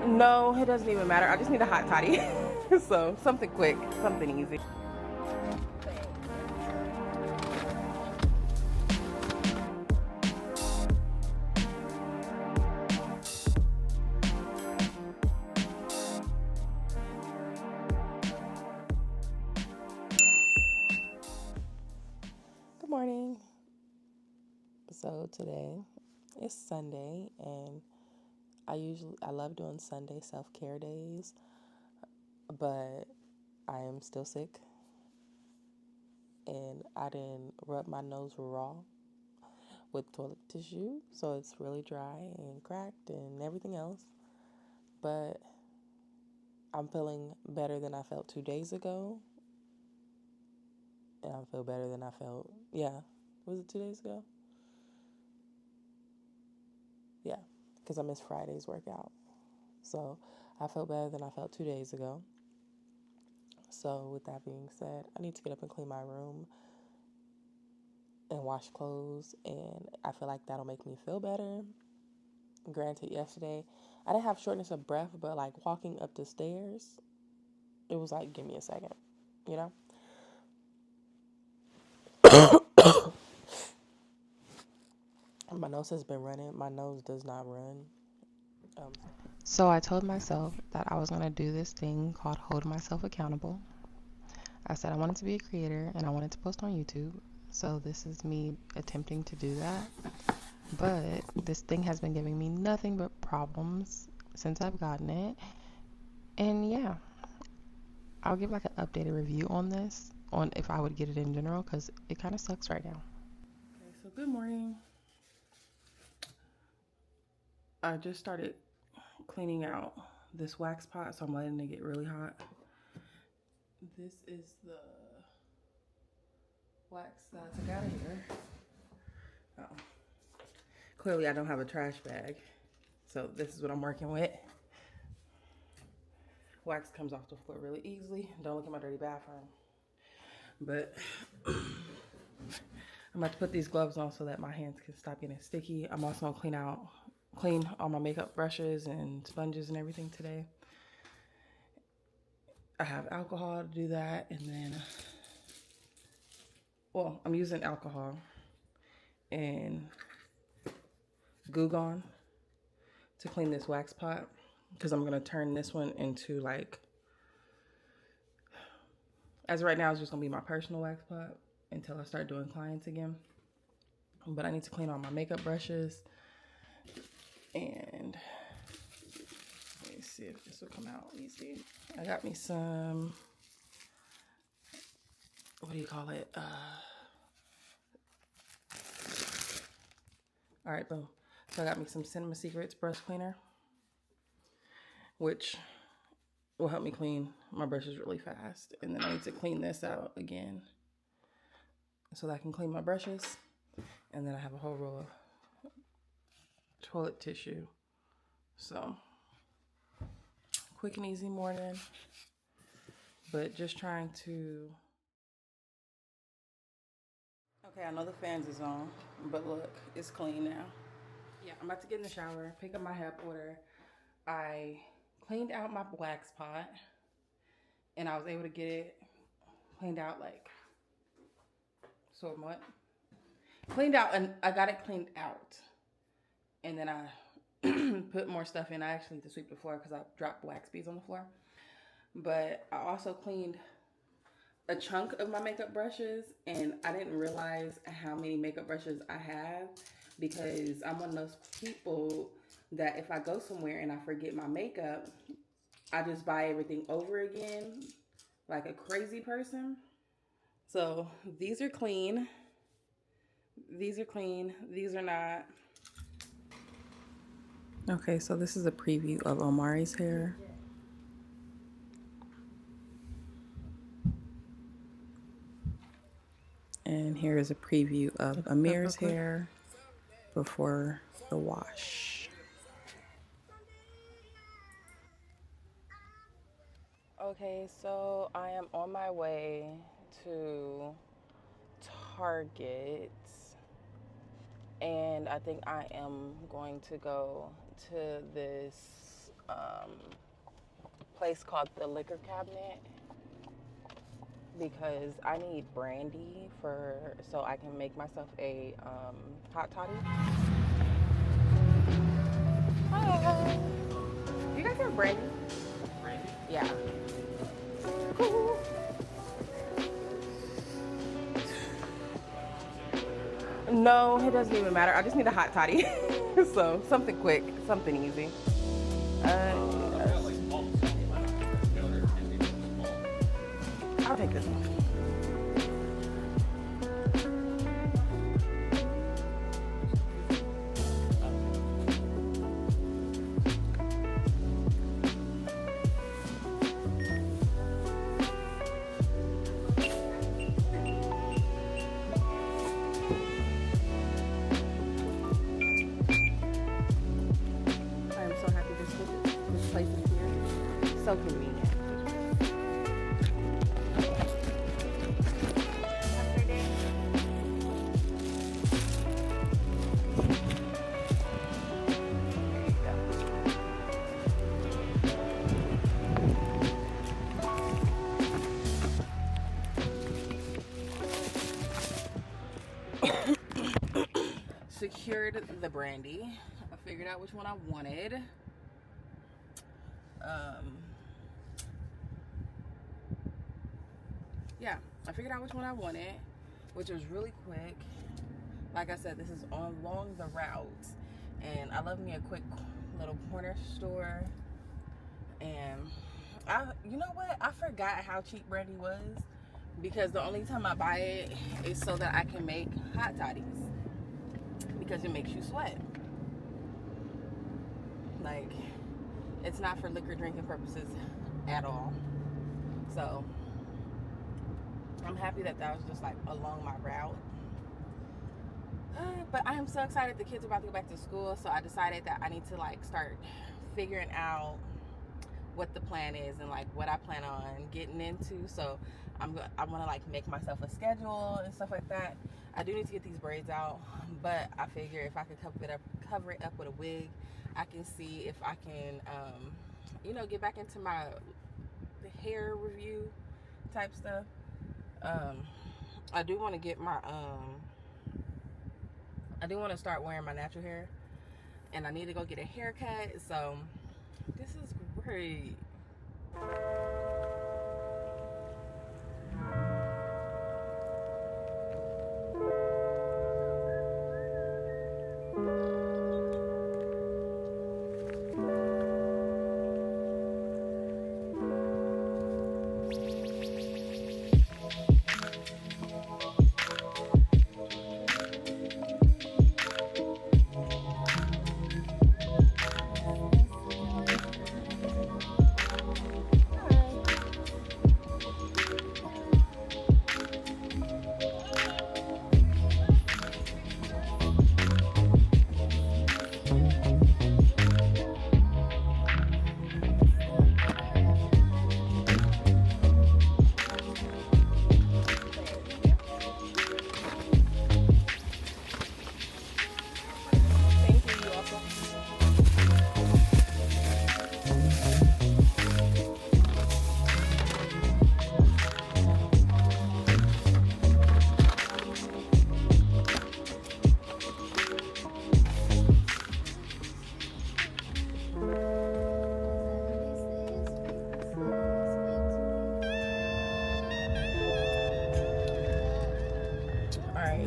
No, it doesn't even matter. I just need a hot toddy. So something quick, something easy. Good morning. So today is Sunday, and I love doing Sunday self-care days, but I am still sick, and I didn't rub my nose raw with toilet tissue, so it's really dry and cracked and everything else. But I'm feeling better than I felt 2 days ago, and I feel better than I felt, was it 2 days ago? Yeah, because I missed Friday's workout. So I felt better than I felt 2 days ago. So with that being said, I need to get up and clean my room and wash clothes, and I feel like that'll make me feel better. Granted, yesterday I didn't have shortness of breath, but like walking up the stairs, it was like, give me a second, you know? My nose has been running. My nose does not run. So I told myself that I was going to do this thing called hold myself accountable. I said I wanted to be a creator and I wanted to post on YouTube. So this is me attempting to do that. But this thing has been giving me nothing but problems since I've gotten it. And yeah, I'll give like an updated review on this, on if I would get it in general, because it kind of sucks right now. Okay, so good morning. I just started cleaning out this wax pot, so I'm letting it get really hot. This is the wax that I took out of here. Oh. Clearly I don't have a trash bag, so this is what I'm working with. Wax comes off the floor really easily. Don't look at my dirty bathroom. But I'm about to put these gloves on so that my hands can stop getting sticky. I'm also gonna clean all my makeup brushes and sponges and everything today. I have alcohol to do that, and then, well, I'm using alcohol and Goo Gone to clean this wax pot, because I'm gonna turn this one into like, as of right now, it's just gonna be my personal wax pot until I start doing clients again. But I need to clean all my makeup brushes, and let me see if this will come out easy. I got me some, what do you call it? All right, boom. So I got me some Cinema Secrets brush cleaner, which will help me clean my brushes really fast. And then I need to clean this out again so that I can clean my brushes. And then I have a whole roll of toilet tissue. So, quick and easy morning, but just trying to... Okay, I know the fans is on, but look, it's clean now. Yeah, I'm about to get in the shower, pick up my hep order. I cleaned out my wax pot, and I was able to get it cleaned out like, somewhat. Cleaned out, and I got it cleaned out. And then I put more stuff in. I actually need to sweep the floor because I dropped wax beads on the floor. But I also cleaned a chunk of my makeup brushes, and I didn't realize how many makeup brushes I have, because I'm one of those people that if I go somewhere and I forget my makeup, I just buy everything over again like a crazy person. So these are clean. These are clean. These are not. Okay, so this is a preview of Omari's hair. And here is a preview of Amir's hair before the wash. Okay, so I am on my way to Target, and I think I am going to go to this place called the Liquor Cabinet because I need brandy so I can make myself a hot toddy. Hi. You guys have brandy? Brandy? Yeah. No, it doesn't even matter. I just need a hot toddy. So something quick, something easy. I'll take this one. I'm so happy this place is here. So convenient. Secured the brandy. I figured out which one I wanted. Yeah, I figured out which one I wanted, which was really quick. Like I said, this is along the route, and I love me a quick little corner store. And you know what? I forgot how cheap brandy was because the only time I buy it is so that I can make hot toddies. Because it makes you sweat. Like, it's not for liquor drinking purposes at all. So, I'm happy that was just like along my route. But I am so excited the kids are about to go back to school. So I decided that I need to like start figuring out what the plan is and like what I plan on getting into. So I want to like make myself a schedule and stuff like that. I do need to get these braids out, but I figure if I could cover it up with a wig, I can see if I can, get back into my hair review type stuff. I do want to get my, I do want to start wearing my natural hair, and I need to go get a haircut. So this is great.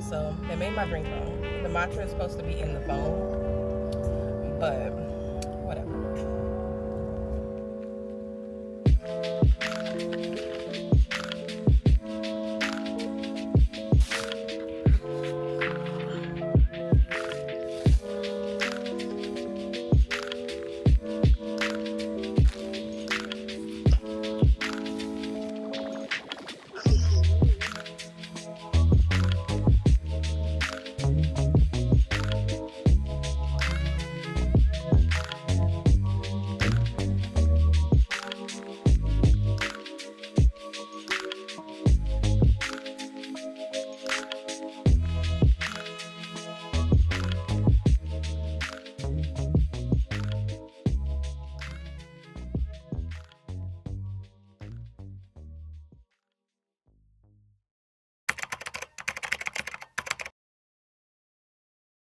So they made my drink phone. The matcha is supposed to be in the phone, but